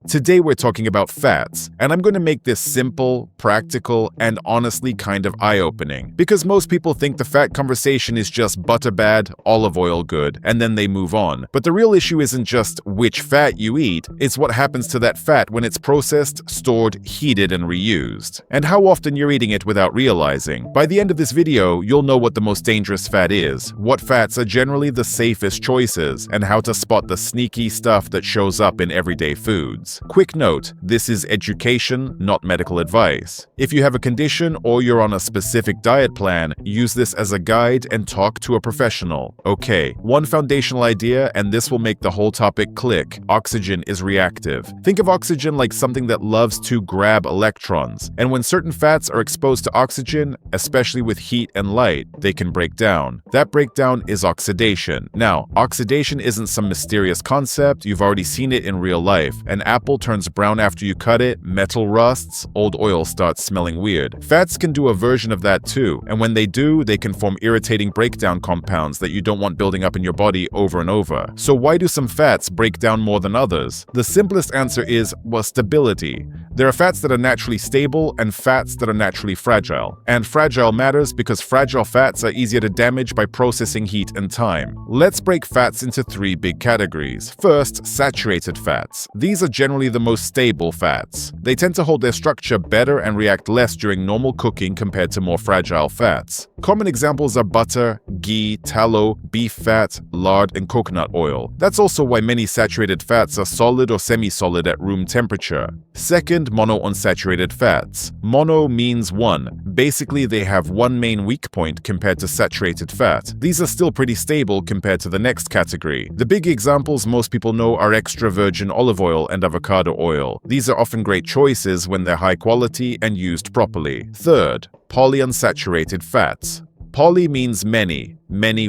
Today we're talking about fats, and I'm going to make this simple, practical, and honestly kind of eye-opening, because most people think the fat conversation is just butter bad, olive oil good, and then they move on. But the real issue isn't just which fat you eat, it's what happens to that fat when it's processed, stored, heated, and reused, and how often you're eating it without realizing. By the end of this video, you'll know what the most dangerous fat is, what fats are generally the safest choices, and how to spot the sneaky stuff that shows up in everyday foods. Quick note, this is education, not medical advice. If you have a condition or you're on a specific diet plan, use this as a guide and talk to a professional. Okay, one foundational idea, and this will make the whole topic click. Oxygen is reactive. Think of oxygen like something that loves to grab electrons, and when certain fats are exposed to oxygen, especially with heat and light, they can break down. That breakdown is oxidation. Now, oxidation isn't some mysterious concept, you've already seen it in real life. An apple turns brown after you cut it, metal rusts, old oil starts smelling weird. Fats can do a version of that too, and when they do, they can form irritating breakdown compounds that you don't want building up in your body over and over. So why do some fats break down more than others? The simplest answer is, well, stability. There are fats that are naturally stable and fats that are naturally fragile. And fragile matters because fragile fats are easier to damage by processing heat and time. Let's break fats into three big categories. First, saturated fats. These are generally the most stable fats. They tend to hold their structure better and react less during normal cooking compared to more fragile fats. Common examples are butter, ghee, tallow, beef fat, lard, and coconut oil. That's also why many saturated fats are solid or semi-solid at room temperature. Second, monounsaturated fats. Mono means one. Basically, they have one main weak point compared to saturated fat. These are still pretty stable compared to the next category. The big examples most people know are extra virgin olive oil and avocado oil. These are often great choices when they're high quality and used properly. Third, polyunsaturated fats. Poly means many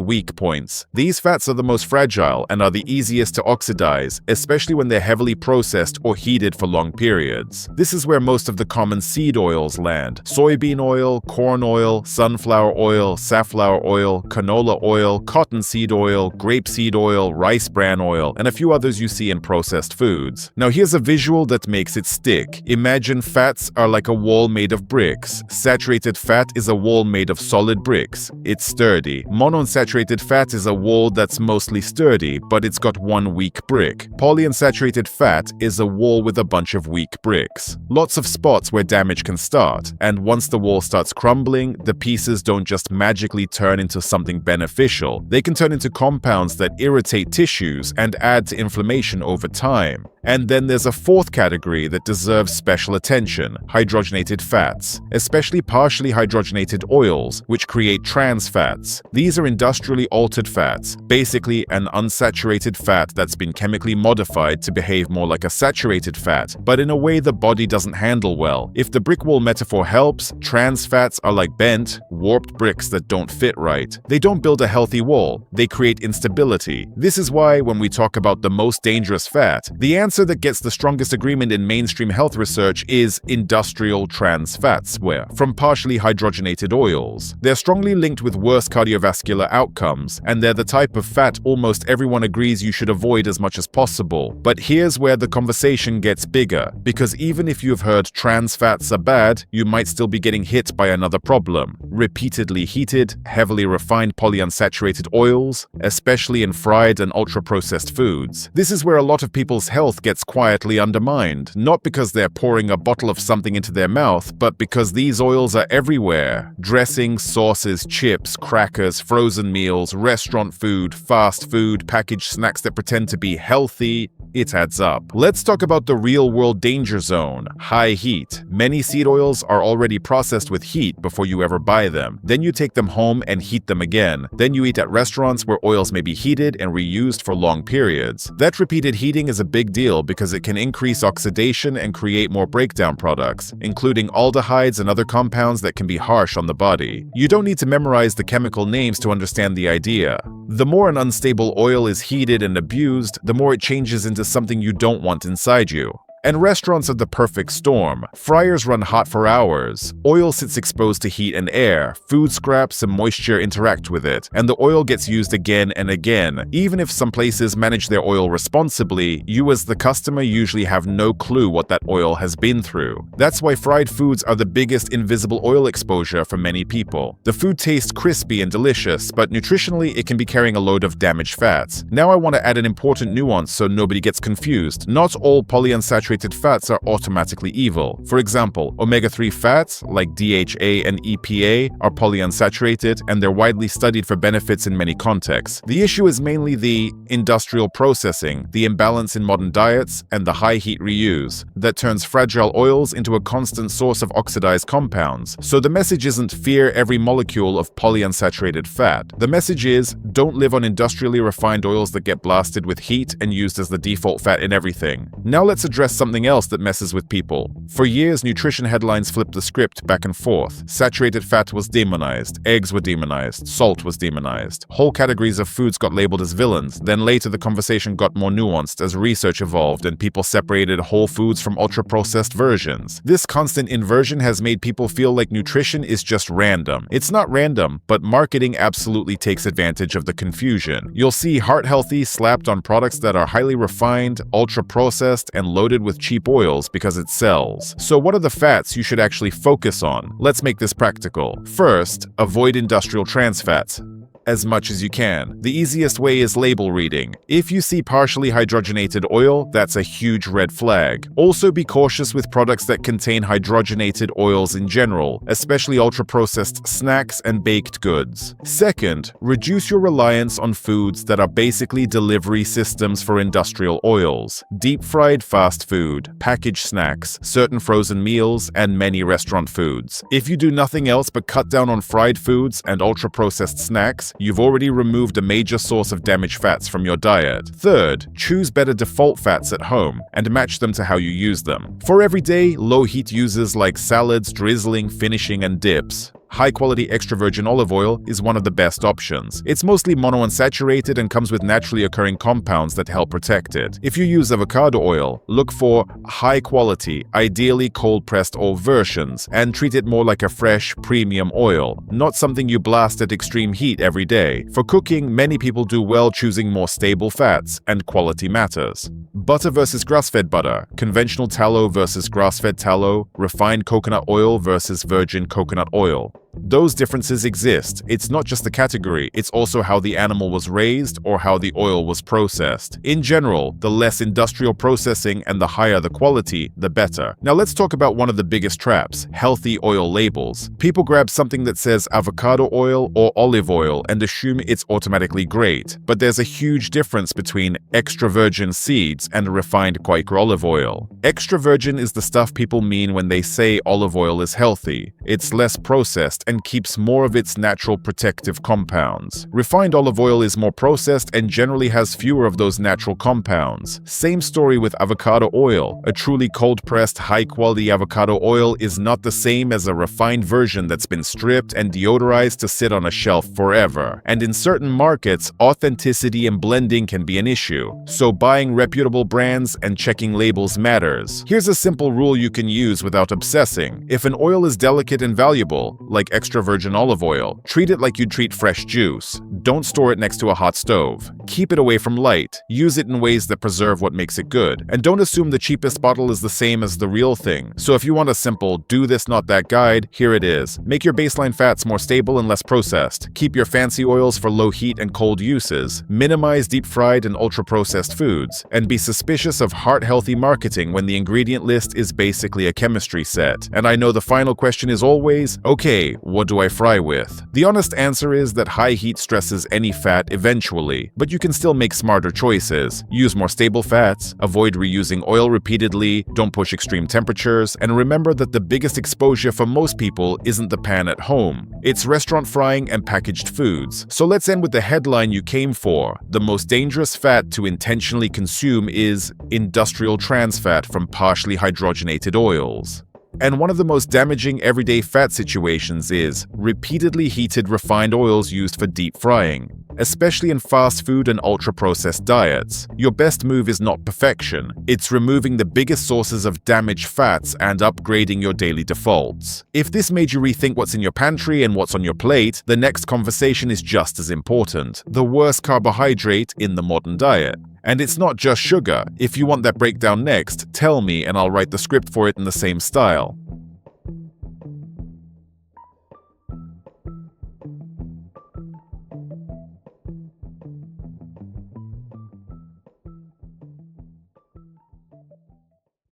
weak points. These fats are the most fragile and are the easiest to oxidize, especially when they're heavily processed or heated for long periods. This is where most of the common seed oils land. Soybean oil, corn oil, sunflower oil, safflower oil, canola oil, cottonseed oil, grapeseed oil, rice bran oil, and a few others you see in processed foods. Now here's a visual that makes it stick. Imagine fats are like a wall made of bricks. Saturated fat is a wall made of solid bricks. It's sturdy. Monounsaturated fat is a wall that's mostly sturdy, but it's got one weak brick. Polyunsaturated fat is a wall with a bunch of weak bricks. Lots of spots where damage can start, and once the wall starts crumbling, the pieces don't just magically turn into something beneficial. They can turn into compounds that irritate tissues and add to inflammation over time. And then there's a fourth category that deserves special attention: hydrogenated fats, especially partially hydrogenated oils, which create trans fats. These are industrially altered fats, basically an unsaturated fat that's been chemically modified to behave more like a saturated fat, but in a way the body doesn't handle well. If the brick wall metaphor helps, trans fats are like bent, warped bricks that don't fit right. They don't build a healthy wall, they create instability. This is why when we talk about the most dangerous fat, the answer that gets the strongest agreement in mainstream health research is industrial trans fats, where from partially hydrogenated oils. They're strongly linked with worse cardiovascular outcomes, and they're the type of fat almost everyone agrees you should avoid as much as possible. But here's where the conversation gets bigger, because even if you've heard trans fats are bad, you might still be getting hit by another problem: repeatedly heated, heavily refined polyunsaturated oils, especially in fried and ultra-processed foods. This is where a lot of people's health gets quietly undermined, not because they're pouring a bottle of something into their mouth, but because these oils are everywhere. Dressings, sauces, chips, crackers, frozen meals, restaurant food, fast food, packaged snacks that pretend to be healthy. It adds up. Let's talk about the real-world danger zone: high heat. Many seed oils are already processed with heat before you ever buy them. Then you take them home and heat them again. Then you eat at restaurants where oils may be heated and reused for long periods. That repeated heating is a big deal because it can increase oxidation and create more breakdown products, including aldehydes and other compounds that can be harsh on the body. You don't need to memorize the chemical names to understand the idea. The more an unstable oil is heated and abused, the more it changes into something you don't want inside you. And restaurants are the perfect storm. Fryers run hot for hours. Oil sits exposed to heat and air. Food scraps and moisture interact with it, and the oil gets used again and again. Even if some places manage their oil responsibly, you as the customer usually have no clue what that oil has been through. That's why fried foods are the biggest invisible oil exposure for many people. The food tastes crispy and delicious, but nutritionally it can be carrying a load of damaged fats. Now I want to add an important nuance so nobody gets confused. Not all polyunsaturated fats are automatically evil. For example, omega-3 fats like DHA and EPA are polyunsaturated, and they're widely studied for benefits in many contexts. The issue is mainly the industrial processing, the imbalance in modern diets, and the high heat reuse that turns fragile oils into a constant source of oxidized compounds. So the message isn't fear every molecule of polyunsaturated fat. The message is don't live on industrially refined oils that get blasted with heat and used as the default fat in everything. Now let's address something else that messes with people. For years, nutrition headlines flipped the script back and forth. Saturated fat was demonized, eggs were demonized, salt was demonized. Whole categories of foods got labeled as villains. Then later the conversation got more nuanced as research evolved and people separated whole foods from ultra-processed versions. This constant inversion has made people feel like nutrition is just random. It's not random, but marketing absolutely takes advantage of the confusion. You'll see heart healthy slapped on products that are highly refined, ultra-processed, and loaded with cheap oils because it sells. So what are the fats you should actually focus on? Let's make this practical. First, avoid industrial trans fats as much as you can. The easiest way is label reading. If you see partially hydrogenated oil, that's a huge red flag. Also be cautious with products that contain hydrogenated oils in general, especially ultra-processed snacks and baked goods. Second, reduce your reliance on foods that are basically delivery systems for industrial oils. Deep-fried fast food, packaged snacks, certain frozen meals, and many restaurant foods. If you do nothing else but cut down on fried foods and ultra-processed snacks, you've already removed a major source of damaged fats from your diet. Third, choose better default fats at home and match them to how you use them. For everyday, low-heat uses like salads, drizzling, finishing, and dips, high-quality extra virgin olive oil is one of the best options. It's mostly monounsaturated and comes with naturally occurring compounds that help protect it. If you use avocado oil, look for high-quality, ideally cold-pressed oil versions, and treat it more like a fresh, premium oil, not something you blast at extreme heat every day. For cooking, many people do well choosing more stable fats, and quality matters. Butter versus grass-fed butter, conventional tallow versus grass-fed tallow, refined coconut oil versus virgin coconut oil. Those differences exist. It's not just the category, it's also how the animal was raised or how the oil was processed. In general, the less industrial processing and the higher the quality, the better. Now let's talk about one of the biggest traps, healthy oil labels. People grab something that says avocado oil or olive oil and assume it's automatically great. But there's a huge difference between extra virgin seeds and refined Quaker olive oil. Extra virgin is the stuff people mean when they say olive oil is healthy. It's less processed and keeps more of its natural protective compounds. Refined olive oil is more processed and generally has fewer of those natural compounds. Same story with avocado oil. A truly cold-pressed, high-quality avocado oil is not the same as a refined version that's been stripped and deodorized to sit on a shelf forever. And in certain markets, authenticity and blending can be an issue. So buying reputable brands and checking labels matters. Here's a simple rule you can use without obsessing. If an oil is delicate and valuable, like extra virgin olive oil, treat it like you'd treat fresh juice. Don't store it next to a hot stove. Keep it away from light. Use it in ways that preserve what makes it good. And don't assume the cheapest bottle is the same as the real thing. So if you want a simple do this not that guide, here it is. Make your baseline fats more stable and less processed. Keep your fancy oils for low heat and cold uses. Minimize deep fried and ultra processed foods. And be suspicious of heart-healthy marketing when the ingredient list is basically a chemistry set. And I know the final question is always, okay, what do I fry with? The honest answer is that high heat stresses any fat eventually, but you can still make smarter choices. Use more stable fats, avoid reusing oil repeatedly, don't push extreme temperatures, and remember that the biggest exposure for most people isn't the pan at home. It's restaurant frying and packaged foods. So let's end with the headline you came for. The most dangerous fat to intentionally consume is industrial trans fat from partially hydrogenated oils. And one of the most damaging everyday fat situations is repeatedly heated refined oils used for deep frying. Especially in fast food and ultra-processed diets, your best move is not perfection, it's removing the biggest sources of damaged fats and upgrading your daily defaults. If this made you rethink what's in your pantry and what's on your plate, the next conversation is just as important: the worst carbohydrate in the modern diet. And it's not just sugar. If you want that breakdown next, tell me and I'll write the script for it in the same style.